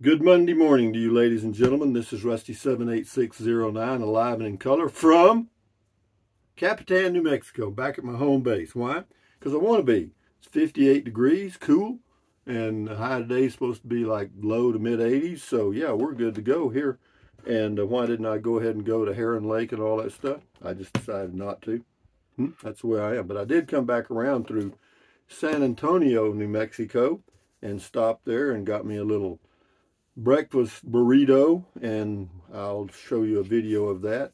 Good Monday morning to you, ladies and gentlemen. This is Rusty78609, alive and in color from Capitan, New Mexico, back at my home base. Why? Because I want to be. It's 58 degrees, cool, and the high today is supposed to be like low to mid 80s. So yeah, we're good to go here. And why didn't I go ahead and go to Heron Lake and all that stuff? I just decided not to. That's the way I am. But I did come back around through San Antonio, New Mexico, and stopped there and got me a little breakfast burrito, and I'll show you a video of that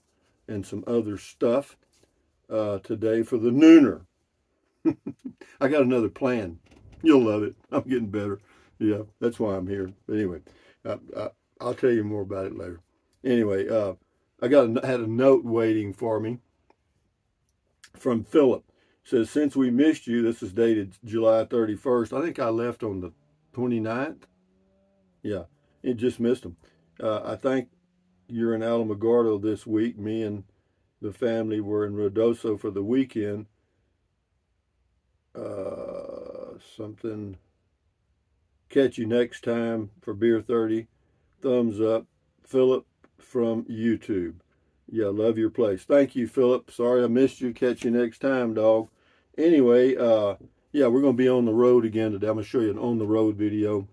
and some other stuff today for the nooner. I got another plan. You'll love it. I'm getting better. Yeah, that's why I'm here. But anyway, I'll tell you more about it later. Anyway, I had a note waiting for me from Philip. It says, since we missed you, this is dated July 31st. I think I left on the 29th. Yeah. It just missed them. I think you're in Alamogordo this week. Me and the family were in Ruidoso for the weekend. Something. Catch you next time for Beer 30. Thumbs up. Philip from YouTube. Yeah, love your place. Thank you, Philip. Sorry I missed you. Catch you next time, dog. Anyway, yeah, we're going to be on the road again today. I'm going to show you an on-the-road video.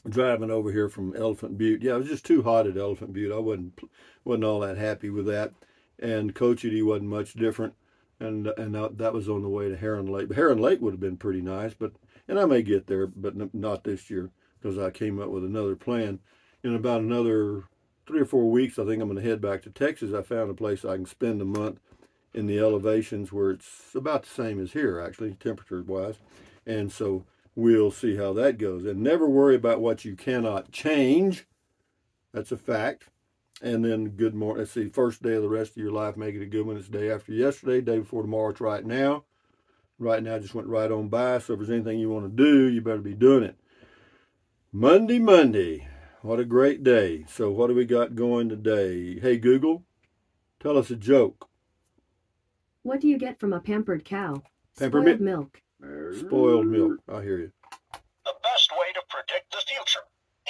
Driving over here from Elephant Butte. Yeah, it was just too hot at Elephant Butte. I wasn't all that happy with that. And Cochiti wasn't much different. And that was on the way to Heron Lake. But Heron Lake would have been pretty nice. And I may get there, but not this year, because I came up with another plan. In about another 3 or 4 weeks, I think I'm going to head back to Texas. I found a place I can spend a month in the elevations where it's about the same as here, actually, temperature-wise. And so we'll see how that goes. And never worry about what you cannot change. That's a fact. And then good morning. Let's see, first day of the rest of your life, make it a good one. It's day after yesterday, day before tomorrow. It's right now. Right now just went right on by. So if there's anything you want to do, you better be doing it. Monday. What a great day. So what do we got going today? Hey, Google, tell us a joke. What do you get from a pampered cow? Pampermint? Spoiled milk. Spoiled milk. I hear you. The best way to predict the future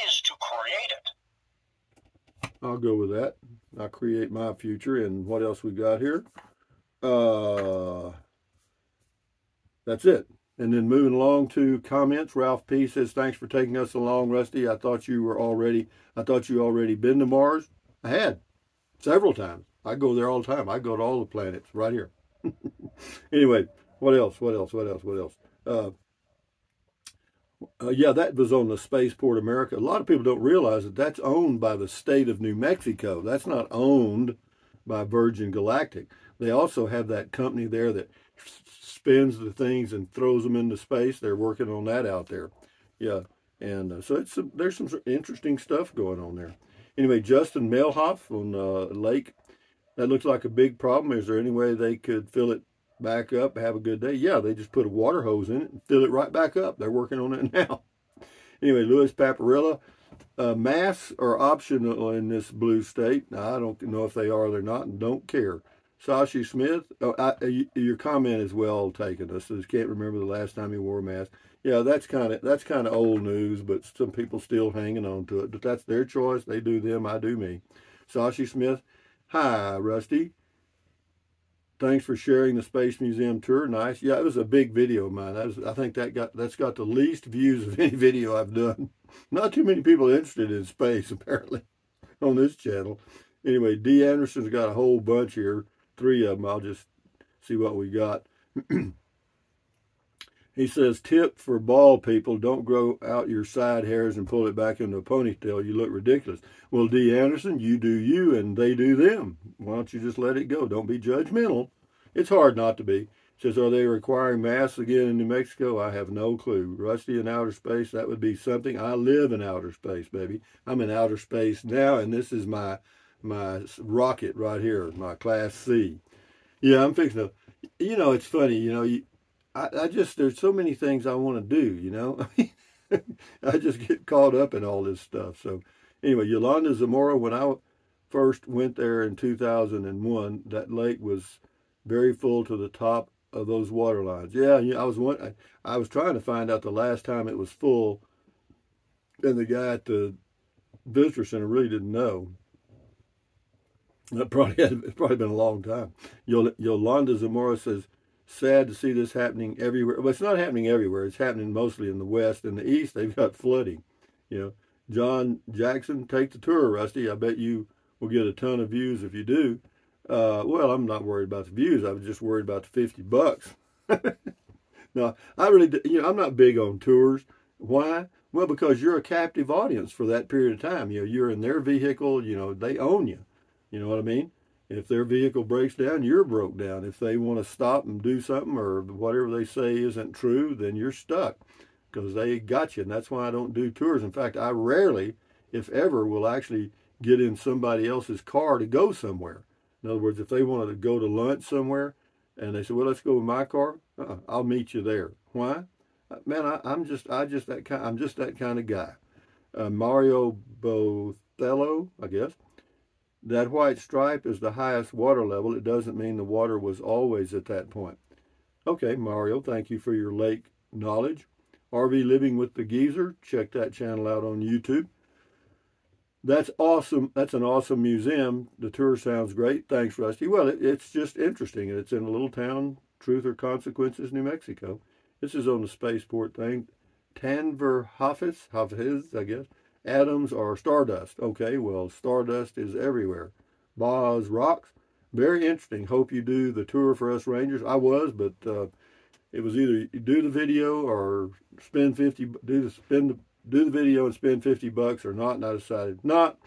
is to create it. I'll go with that. I'll create my future. And what else we got here? That's it. And then moving along to comments, Ralph P. says, thanks for taking us along, Rusty. I thought you already been to Mars. I had. Several times. I go there all the time. I go to all the planets right here. Anyway, what else? Yeah, that was on the Spaceport America. A lot of people don't realize that that's owned by the state of New Mexico. That's not owned by Virgin Galactic. They also have that company there that spins the things and throws them into space. They're working on that out there. Yeah, and so there's some interesting stuff going on there. Anyway, Justin Melhoff on Lake. That looks like a big problem. Is there any way they could fill it back up, have a good day? Yeah, they just put a water hose in it and fill it right back up. They're working on it now. Anyway, Louis Paparilla, masks are optional in this blue state. Now, I don't know if they are or they're not, and don't care. Sashi Smith, your comment is well taken. I just can't remember the last time he wore a mask. Yeah, that's kind of old news, but some people still hanging on to it. But that's their choice. They do them, I do me. Sashi Smith, hi, Rusty. Thanks for sharing the Space Museum tour. Nice. Yeah, it was a big video of mine. I think that's got the least views of any video I've done. Not too many people interested in space, apparently, on this channel. Anyway, D. Anderson's got a whole bunch here. 3 of them. I'll just see what we got. He says, tip for bald people, don't grow out your side hairs and pull it back into a ponytail. You look ridiculous. Well, D. Anderson, you do you and they do them. Why don't you just let it go? Don't be judgmental. It's hard not to be. Says, are they requiring masks again in New Mexico? I have no clue. Rusty in outer space, that would be something. I live in outer space, baby. I'm in outer space now, and this is my rocket right here, my Class C. Yeah, I'm fixing to, it's funny, there's so many things I want to do, I just get caught up in all this stuff. So anyway, Yolanda Zamora, when I first went there in 2001, that lake was very full to the top of those water lines. Yeah, I was trying to find out the last time it was full And the guy at the visitor center really didn't know. It's probably been a long time. Yolanda Zamora says, sad to see this happening everywhere. Well, it's not happening everywhere. It's happening mostly in the West. In the East, they've got flooding. You know, John Jackson, take the tour, Rusty. I bet you will get a ton of views if you do. Well, I'm not worried about the views. I was just worried about the $50. No, I really, I'm not big on tours. Why? Well, because you're a captive audience for that period of time. You're in their vehicle. They own you. You know what I mean? If their vehicle breaks down, you're broke down. If they want to stop and do something or whatever they say isn't true, then you're stuck because they got you. And that's why I don't do tours. In fact, I rarely, if ever, will actually get in somebody else's car to go somewhere. In other words, if they wanted to go to lunch somewhere and they said, well, let's go with my car, I'll meet you there. Why? Man, I'm just that kind of guy. Mario Bothello, I guess. That white stripe is the highest water level. It doesn't mean the water was always at that point. Okay, Mario, thank you for your lake knowledge. RV Living with the Geezer. Check that channel out on YouTube. That's awesome. That's an awesome museum. The tour sounds great. Thanks, Rusty. Well, it's just interesting. It's in a little town, Truth or Consequences, New Mexico. This is on the spaceport thing. Tanver Hafiz, I guess. Atoms or stardust. Okay, well, stardust is everywhere. Boz Rocks. Very interesting. Hope you do the tour for us Rangers. I was, but it was either you do the video or spend do the video and spend $50 or not. And I decided not.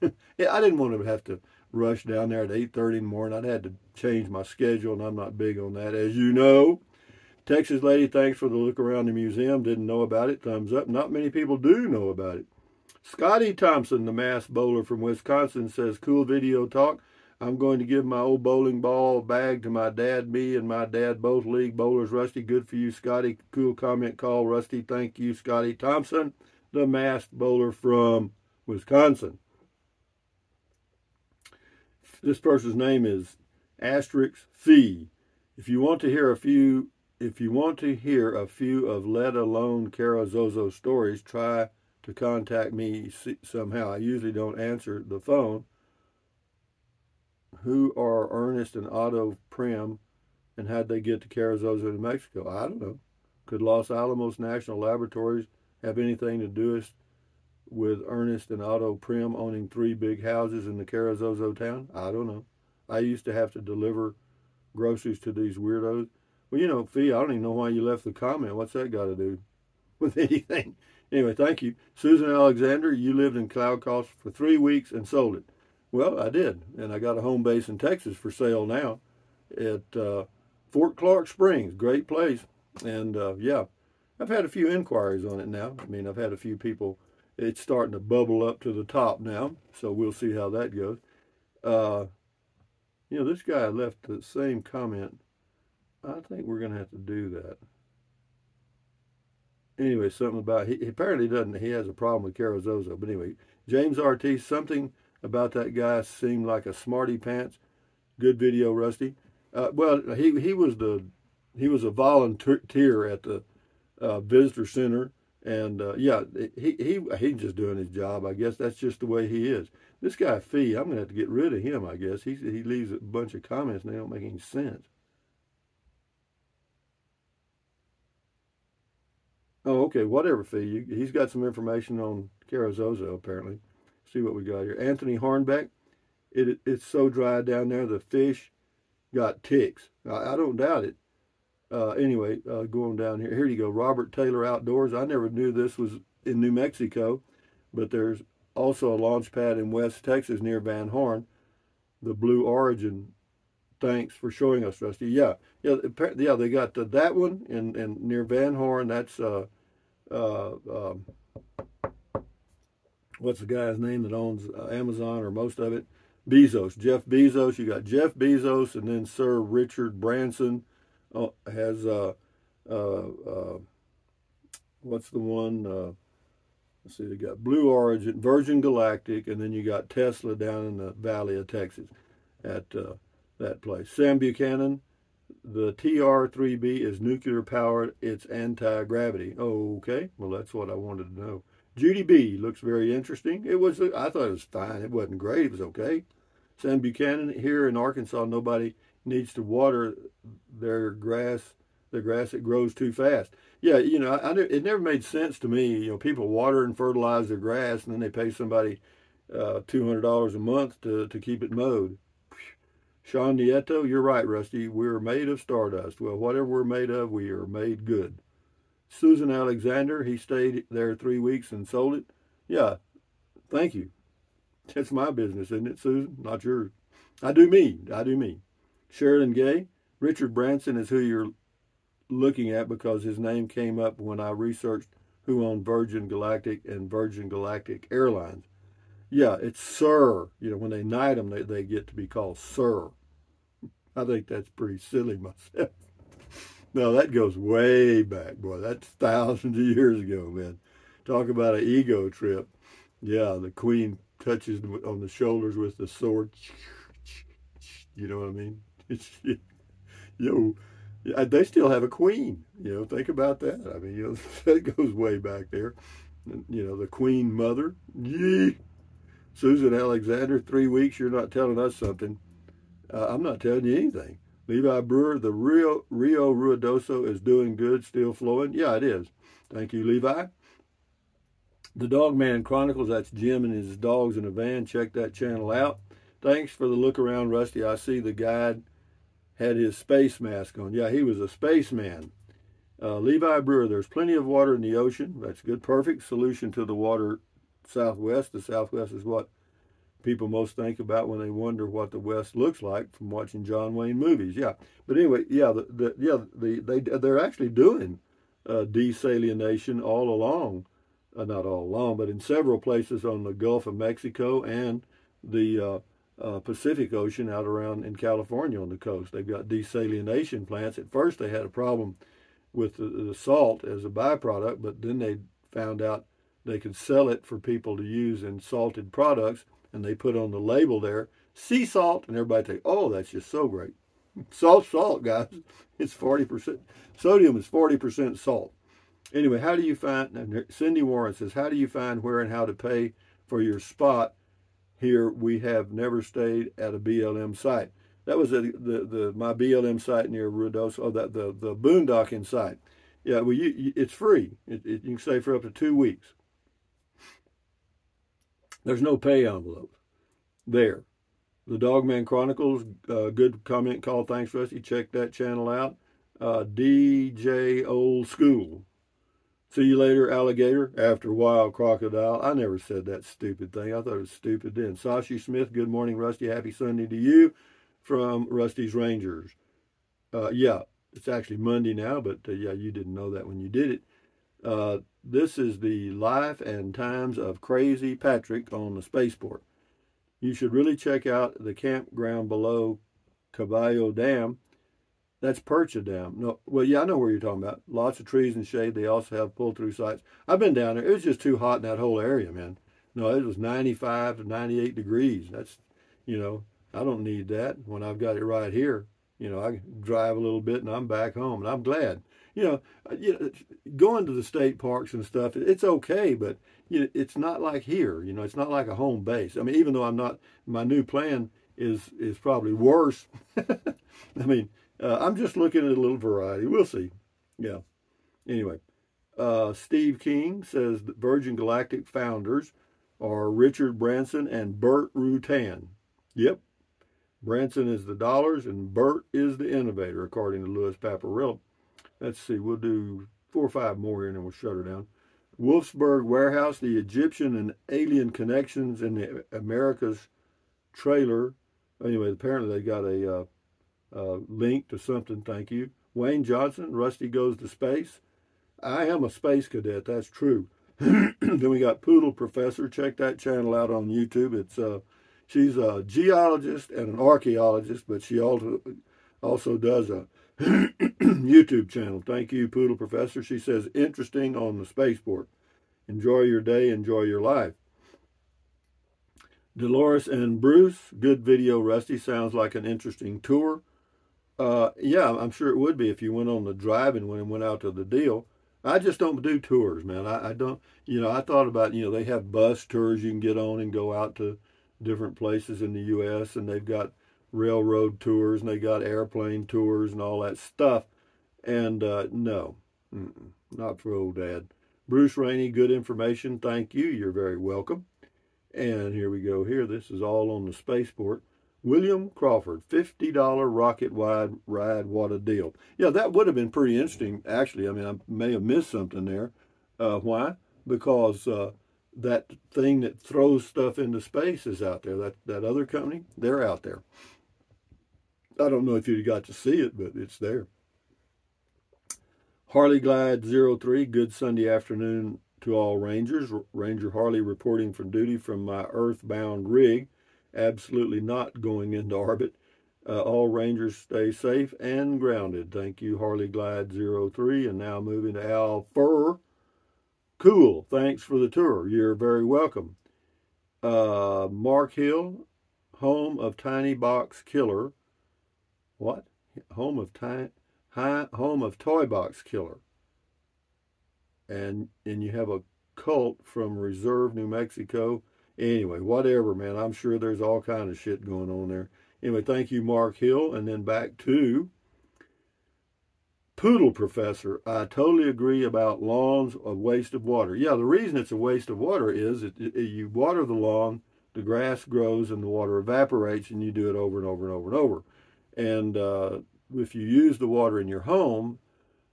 Yeah, I didn't want to have to rush down there at 8:30 in the morning. I'd had to change my schedule, and I'm not big on that, as you know. Texas lady, thanks for the look around the museum. Didn't know about it. Thumbs up. Not many people do know about it. Scotty Thompson, the mass bowler from Wisconsin, says, cool video talk. I'm going to give my old bowling ball bag to my dad. Me and my dad both league bowlers. Rusty, good for you, Scotty. Cool comment call, Rusty. Thank you, Scotty Thompson, the mass bowler from Wisconsin. This person's name is Asterix Fee. If you want to hear a few of Let Alone Carazozo stories, try to contact me somehow. I usually don't answer the phone. Who are Ernest and Otto Prim, and how'd they get to Carazozo, New Mexico? I don't know. Could Los Alamos National Laboratories have anything to do with Ernest and Otto Prim owning 3 big houses in the Carazozo town? I don't know. I used to have to deliver groceries to these weirdos. Well, Fee, I don't even know why you left the comment. What's that got to do with anything? Anyway, thank you. Susan Alexander, you lived in Cloud Cost for 3 weeks and sold it. Well, I did. And I got a home base in Texas for sale now at Fort Clark Springs. Great place. And, yeah, I've had a few inquiries on it now. I mean, I've had a few people. It's starting to bubble up to the top now. So we'll see how that goes. This guy left the same comment. I think we're going to have to do that. Anyway, something about, he apparently doesn't, he has a problem with Carazozo. But anyway, James Ortiz, something about that guy seemed like a smarty pants. Good video, Rusty. Well, he was a volunteer at the visitor center. And, yeah, he's just doing his job. I guess that's just the way he is. This guy, Fee, I'm going to have to get rid of him, I guess. He leaves a bunch of comments and they don't make any sense. Oh, okay, whatever, Fee. He's got some information on Carazozo, apparently. See what we got here. Anthony Hornbeck, it's so dry down there, the fish got ticks. I don't doubt it. Anyway, going down here. Here you go, Robert Taylor Outdoors. I never knew this was in New Mexico, but there's also a launch pad in West Texas near Van Horn, the Blue Origin. Thanks for showing us, Rusty. Yeah, they got that one in near Van Horn. That's what's the guy's name that owns Amazon or most of it? Bezos, Jeff Bezos. You got Jeff Bezos, and then Sir Richard Branson has what's the one? Let's see, they got Blue Origin, Virgin Galactic, and then you got Tesla down in the Valley of Texas at that place. Sam Buchanan, the TR-3B is nuclear powered. It's anti-gravity. Oh, okay. Well, that's what I wanted to know. Judy B. looks very interesting. I thought it was fine. It wasn't great. It was okay. Sam Buchanan, here in Arkansas, nobody needs to water their grass that grows too fast. Yeah, it never made sense to me. People water and fertilize their grass, and then they pay somebody $200 a month to keep it mowed. Sean Nieto, you're right, Rusty. We're made of stardust. Well, whatever we're made of, we are made good. Susan Alexander, he stayed there 3 weeks and sold it. Yeah, thank you. It's my business, isn't it, Susan? Not yours. I do me. Sheridan Gay, Richard Branson is who you're looking at because his name came up when I researched who owned Virgin Galactic and Virgin Galactic Airlines. Yeah, it's Sir. When they knight them, they get to be called Sir. I think that's pretty silly myself. No, that goes way back, boy. That's thousands of years ago, man. Talk about an ego trip. Yeah, the queen touches on the shoulders with the sword. You know what I mean? They still have a queen. Think about that. I mean, that goes way back there. The queen mother. Yee. Susan Alexander, 3 weeks. You're not telling us something. I'm not telling you anything. Levi Brewer, the Rio Ruidoso is doing good, still flowing. Yeah, it is. Thank you, Levi. The Dogman Chronicles, that's Jim and his dogs in a van. Check that channel out. Thanks for the look around, Rusty. I see the guide had his space mask on. Yeah, he was a spaceman. Levi Brewer, there's plenty of water in the ocean. That's good. Perfect solution to the water Southwest. The Southwest is what people most think about when they wonder what the West looks like from watching John Wayne movies. Yeah, but anyway, yeah, they're actually doing desalination all along, not all along, but in several places on the Gulf of Mexico and the Pacific Ocean out around in California on the coast. They've got desalination plants. At first, they had a problem with the salt as a byproduct, but then they found out they could sell it for people to use in salted products. And they put on the label there, sea salt, and everybody think, oh, that's just so great. Salt, guys. It's 40%. Sodium is 40% salt. Anyway, how do you find, Cindy Warren says, how do you find where and how to pay for your spot? Here, we have never stayed at a BLM site. That was my BLM site near Ruidoso, the boondocking site. Yeah, well, it's free. You can stay for up to 2 weeks. There's no pay envelope there. The Dogman Chronicles, good comment call. Thanks, Rusty. Check that channel out. DJ Old School. See you later, alligator. After Wild Crocodile. I never said that stupid thing. I thought it was stupid then. Sashi Smith, good morning, Rusty. Happy Sunday to you from Rusty's Rangers. Yeah, it's actually Monday now, but yeah, you didn't know that when you did it. This is the life and times of Crazy Patrick on the spaceport. You should really check out the campground below Caballo Dam. That's Percha Dam. No, well, yeah, I know where you're talking about. Lots of trees and shade. They also have pull-through sites. I've been down there. It was just too hot in that whole area, man. No, it was 95 to 98 degrees. That's, I don't need that when I've got it right here. I can drive a little bit and I'm back home, and I'm glad. Going to the state parks and stuff, it's okay, but it's not like here. It's not like a home base. I mean, even though my new plan is probably worse. I mean, I'm just looking at a little variety. We'll see. Yeah. Anyway, Steve King says that Virgin Galactic founders are Richard Branson and Burt Rutan. Yep. Branson is the dollars and Burt is the innovator, according to Louis Paparillo. Let's see, we'll do 4 or 5 more here and then we'll shut her down. Wolfsburg Warehouse, the Egyptian and alien connections in the America's trailer. Anyway, apparently they got a link to something, thank you. Wayne Johnson, Rusty Goes to Space. I am a space cadet, that's true. Then we got Poodle Professor. Check that channel out on YouTube. She's a geologist and an archaeologist, but she also does a YouTube channel. Thank you, Poodle Professor. She says, interesting on the spaceport. Enjoy your day, enjoy your life. Dolores and Bruce, good video, Rusty. Sounds like an interesting tour. Yeah, I'm sure it would be if you went on the drive and went out to the deal. I just don't do tours, man. I don't, I thought about, they have bus tours you can get on and go out to different places in the U.S., and they've got railroad tours and they got airplane tours and all that stuff. And no, not for old Dad. Bruce Rainey, good information. Thank you. You're very welcome. And here we go here. This is all on the spaceport. William Crawford, $50 rocket wide ride. What a deal. Yeah, that would have been pretty interesting, actually. I mean, I may have missed something there. Why? Because that thing that throws stuff into space is out there. That other company, they're out there. I don't know if you got to see it, but it's there. Harley Glide 03, good Sunday afternoon to all Rangers. Ranger Harley reporting from duty from my earthbound rig. Absolutely not going into orbit. All Rangers stay safe and grounded. Thank you, Harley Glide 03. And now moving to Al Furr. Cool. Thanks for the tour. You're very welcome. Mark Hill, home of Tiny Box Killer. What? Home of Toy Box Killer. And you have a cult from Reserve, New Mexico. Anyway, whatever, man. I'm sure there's all kind of shit going on there. Anyway, thank you, Mark Hill. And then back to Poodle Professor. I totally agree about lawns a waste of water. Yeah, the reason it's a waste of water is you water the lawn, the grass grows, and the water evaporates, and you do it over and over and over and over. And if you use the water in your home,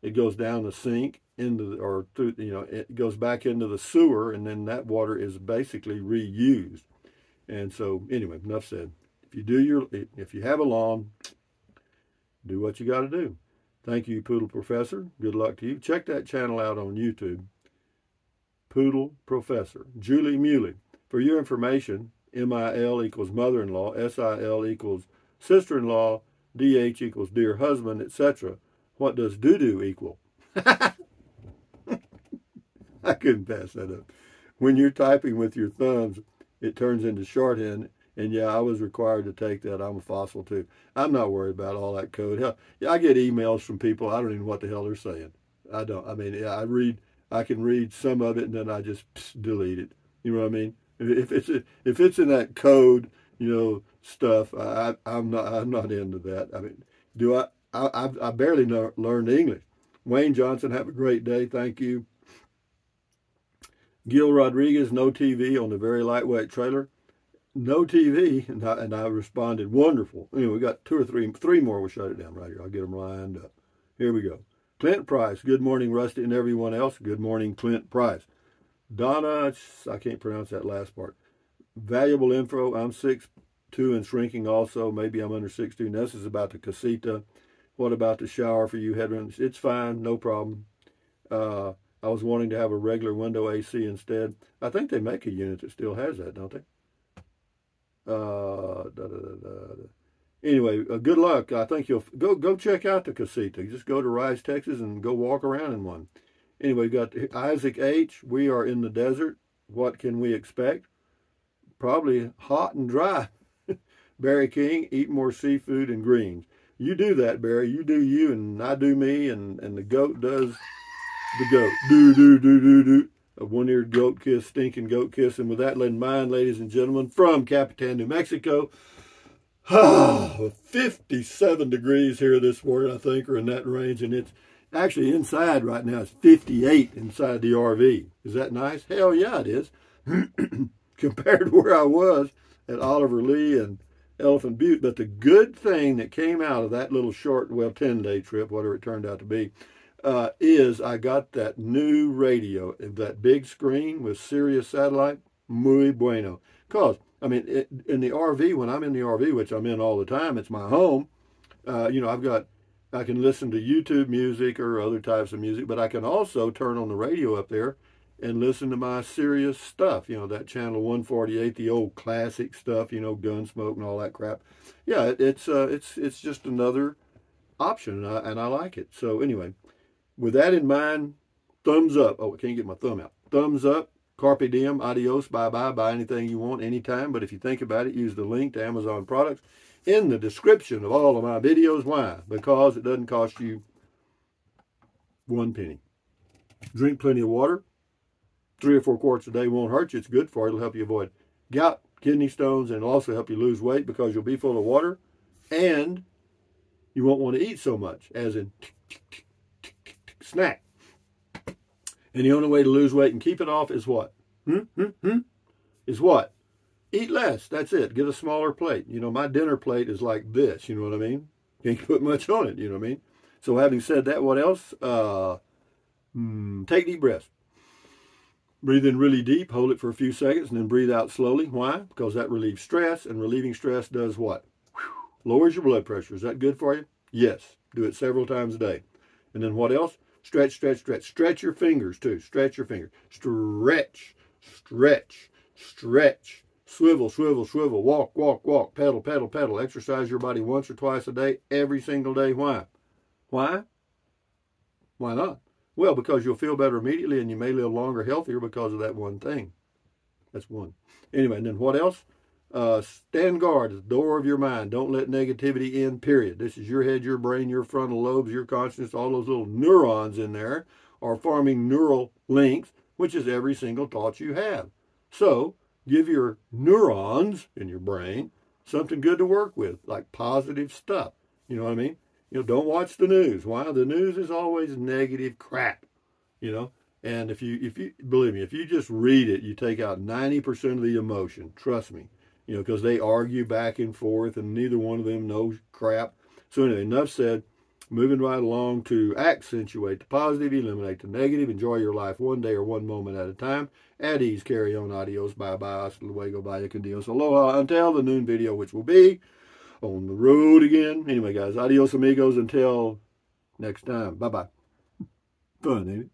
it goes down the sink it goes back into the sewer, and then that water is basically reused. And so, anyway, enough said. If you have a lawn, do what you got to do. Thank you, Poodle Professor. Good luck to you. Check that channel out on YouTube. Poodle Professor. Julie Muley. For your information, MIL equals mother-in-law, SIL equals sister-in-law, DH equals dear husband, etc. What does doo-doo equal? I couldn't pass that up. When you're typing with your thumbs, it turns into shorthand. And yeah, I was required to take that. I'm a fossil too. I'm not worried about all that code. Hell, yeah, I get emails from people. I don't even know what the hell they're saying. I don't. I mean, yeah, I can read some of it, and then I just delete it. You know what I mean? If it's in that code, stuff, I'm not into that. I mean, I barely learned English. Wayne Johnson, have a great day. Thank you. Gil Rodriguez, no TV on the very lightweight trailer. No TV, and I responded, wonderful. Anyway, we got three more. We'll shut it down right here. I'll get them lined up. Here we go. Clint Price, good morning, Rusty, and everyone else. Good morning, Clint Price. Donna, I can't pronounce that last part. Valuable info. I'm 6'2" and shrinking also. Maybe I'm under 6'2". This is about the casita. What about the shower for you headrooms? It's fine, no problem. I was wanting to have a regular window AC instead. I think they make a unit that still has that, don't they? Anyway, good luck. I think you'll go check out the casita. Just go to Rise, Texas, and go walk around in one. Anyway, we got Isaac H. We are in the desert. What can we expect? Probably hot and dry. Barry King, eat more seafood and greens. You do that, Barry. You do you, and I do me, and the goat does the goat. Do. A one-eared goat kiss, stinking goat kiss. And with that in mind, ladies and gentlemen, from Capitan, New Mexico, 57 degrees here this morning, I think, or in that range. And it's actually inside right now. It's 58 inside the RV. Is that nice? Hell yeah, it is. Compared to where I was at Oliver Lee and Elephant Butte. But the good thing that came out of that little short, 10-day trip, whatever it turned out to be, is I got that new radio, that big screen with Sirius satellite, muy bueno. Because, I mean, in the RV, when I'm in the RV, which I'm in all the time, it's my home, I can listen to YouTube music or other types of music, but I can also turn on the radio up there and listen to my Sirius stuff, that channel 148, the old classic stuff, Gunsmoke and all that crap. Yeah, it's just another option, and I like it. So anyway, with that in mind, thumbs up. Oh, I can't get my thumb out. Thumbs up. Carpe diem. Adios. Bye-bye. Buy anything you want anytime. But if you think about it, use the link to Amazon products in the description of all of my videos. Why? Because it doesn't cost you 1 penny. Drink plenty of water. 3 or 4 quarts a day won't hurt you. It's good for you. It'll help you avoid gout, kidney stones, and it'll also help you lose weight because you'll be full of water. And you won't want to eat so much, as in snack. And the only way to lose weight and keep it off is what? Is what? Eat less. That's it. Get a smaller plate. You know, my dinner plate is like this. You know what I mean? Can't put much on it. You know what I mean? So having said that, what else? Take deep breaths. Breathe in really deep, hold it for a few seconds, and then breathe out slowly. Why? Because that relieves stress, and relieving stress does what? Lowers your blood pressure. Is that good for you? Yes. Do it several times a day. And then what else? Stretch, stretch, stretch. Stretch your fingers too. Stretch your fingers. Stretch, stretch, stretch. Swivel, swivel, swivel. Walk, walk, walk. Pedal, pedal, pedal. Exercise your body once or twice a day, every single day. Why? Why? Why not? Well, because you'll feel better immediately and you may live longer, healthier because of that one thing. That's one. Anyway, and then what else? Stand guard at the door of your mind. Don't let negativity in, period. This is your head, your brain, your frontal lobes, your consciousness. All those little neurons in there are forming neural links, which is every single thought you have. So give your neurons in your brain something good to work with, like positive stuff. You know what I mean? You know, don't watch the news. Why? The news is always negative crap, you know. And if you believe me, if you just read it, you take out 90% of the emotion. Trust me, you know, because they argue back and forth and neither one of them knows crap. So anyway, enough said. Moving right along to accentuate the positive, eliminate the negative, enjoy your life one day or one moment at a time. At ease, carry on, adios, bye-bye, hasta luego, vaya con Dios, aloha, until the noon video, which will be on the road again. Anyway, guys, adios, amigos, until next time. Bye-bye. Fun, ain't it?